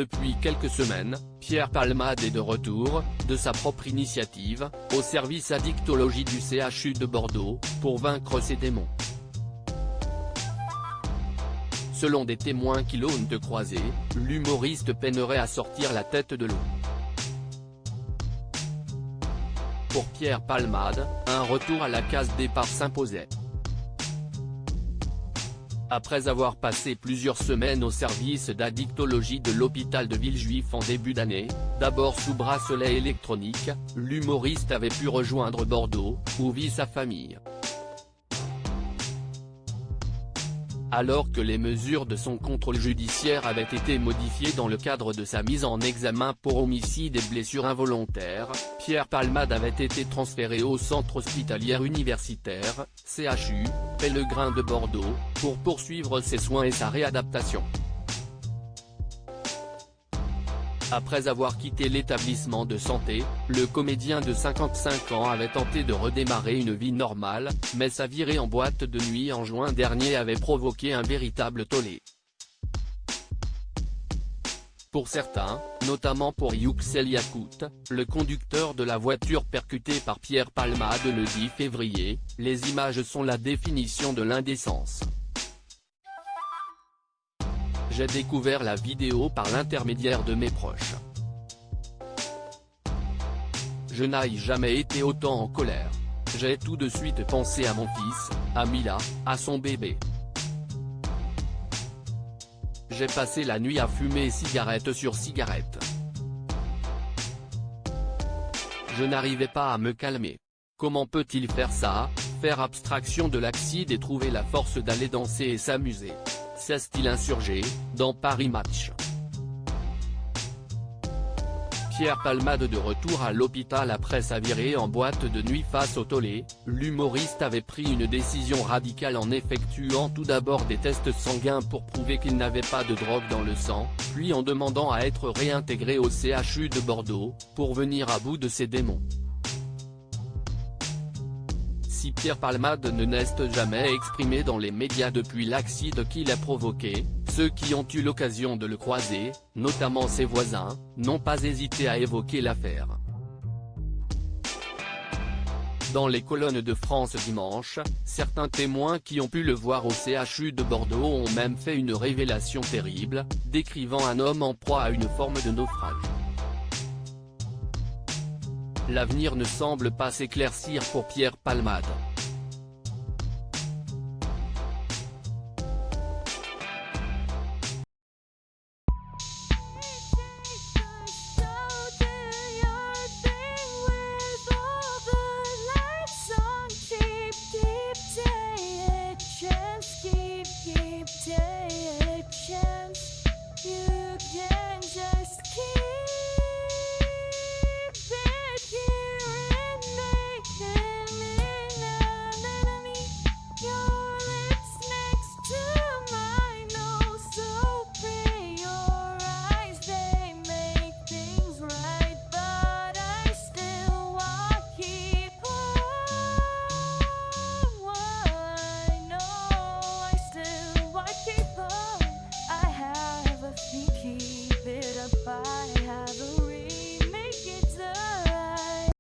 Depuis quelques semaines, Pierre Palmade est de retour, de sa propre initiative, au service addictologie du CHU de Bordeaux, pour vaincre ses démons. Selon des témoins qui l'ont croisé, l'humoriste peinerait à sortir la tête de l'eau. Pour Pierre Palmade, un retour à la case départ s'imposait. Après avoir passé plusieurs semaines au service d'addictologie de l'hôpital de Villejuif en début d'année, d'abord sous bracelet électronique, l'humoriste avait pu rejoindre Bordeaux, où vit sa famille. Alors que les mesures de son contrôle judiciaire avaient été modifiées dans le cadre de sa mise en examen pour homicide et blessures involontaires, Pierre Palmade avait été transféré au centre hospitalier universitaire, CHU, Pellegrin de Bordeaux, pour poursuivre ses soins et sa réadaptation. Après avoir quitté l'établissement de santé, le comédien de 55 ans avait tenté de redémarrer une vie normale, mais sa virée en boîte de nuit en juin dernier avait provoqué un véritable tollé. Pour certains, notamment pour Yuxel Yacout, le conducteur de la voiture percutée par Pierre Palmade le 10 février, les images sont la définition de l'indécence. J'ai découvert la vidéo par l'intermédiaire de mes proches. Je n'ai jamais été autant en colère. J'ai tout de suite pensé à mon fils, à Mila, à son bébé. J'ai passé la nuit à fumer cigarette sur cigarette. Je n'arrivais pas à me calmer. Comment peut-il faire ça, faire abstraction de l'accident et trouver la force d'aller danser et s'amuser? S'est-il insurgé, dans Paris Match. Pierre Palmade de retour à l'hôpital après sa virée en boîte de nuit face au tollé, l'humoriste avait pris une décision radicale en effectuant tout d'abord des tests sanguins pour prouver qu'il n'avait pas de drogue dans le sang, puis en demandant à être réintégré au CHU de Bordeaux, pour venir à bout de ses démons. Si Pierre Palmade ne n'est jamais exprimé dans les médias depuis l'accident qu'il a provoqué, ceux qui ont eu l'occasion de le croiser, notamment ses voisins, n'ont pas hésité à évoquer l'affaire. Dans les colonnes de France dimanche, certains témoins qui ont pu le voir au CHU de Bordeaux ont même fait une révélation terrible, décrivant un homme en proie à une forme de naufrage. L'avenir ne semble pas s'éclaircir pour Pierre Palmade.